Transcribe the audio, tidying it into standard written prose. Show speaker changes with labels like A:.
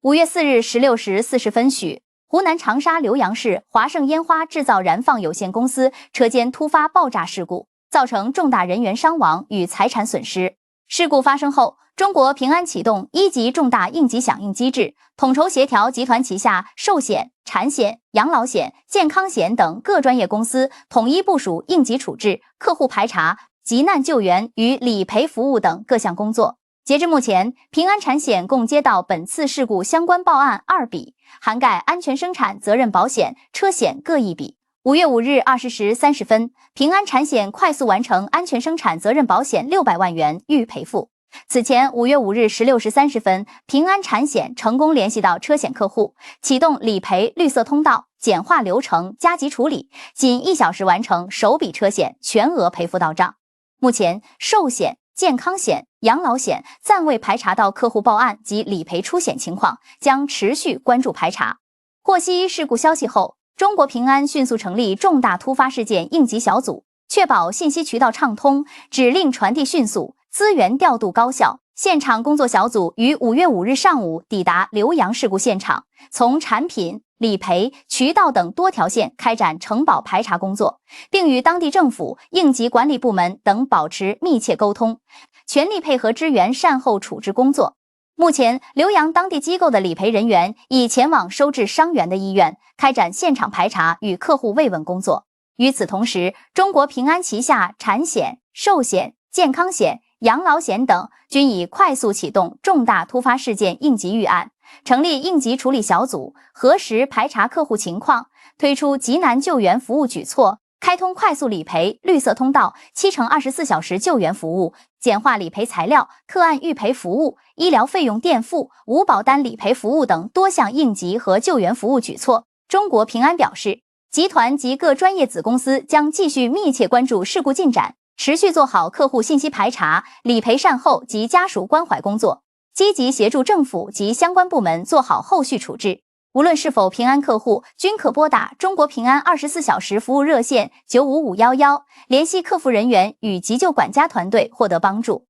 A: 5月4日16时40分许，湖南长沙浏阳市华盛烟花制造燃放有限公司车间突发爆炸事故，造成重大人员伤亡与财产损失。事故发生后，中国平安启动1级重大应急响应机制，统筹协调集团旗下寿险、产险、养老险、健康险等各专业公司，统一部署应急处置、客户排查、急难救援与理赔服务等各项工作。截至目前，平安产险共接到本次事故相关报案2笔，涵盖安全生产责任保险、车险各1笔。5月5日20时30分，平安产险快速完成安全生产责任保险600万元预赔付。此前5月5日16时30分，平安产险成功联系到车险客户，启动理赔绿色通道，简化流程，加急处理，仅1小时完成首笔车险全额赔付到账。目前，寿险、健康险、养老险暂未排查到客户报案及理赔出险情况，将持续关注排查。获悉事故消息后，中国平安迅速成立重大突发事件应急小组，确保信息渠道畅通，指令传递迅速，资源调度高效。现场工作小组于5月5日上午抵达浏阳事故现场，从产品、理赔、渠道等多条线开展承保排查工作，并与当地政府、应急管理部门等保持密切沟通，全力配合支援善后处置工作。目前，浏阳当地机构的理赔人员已前往收治伤员的医院，开展现场排查与客户慰问工作。与此同时，中国平安旗下产险、寿险、健康险、养老险等均已快速启动重大突发事件应急预案，成立应急处理小组，核实排查客户情况，推出急难救援服务举措，开通快速理赔绿色通道、7×24小时救援服务，简化理赔材料、个案预赔服务、医疗费用垫付、无保单理赔服务等多项应急和救援服务举措。中国平安表示，集团及各专业子公司将继续密切关注事故进展，持续做好客户信息排查、理赔善后及家属关怀工作，积极协助政府及相关部门做好后续处置。无论是否平安客户，均可拨打中国平安24小时服务热线95511，联系客服人员与急救管家团队获得帮助。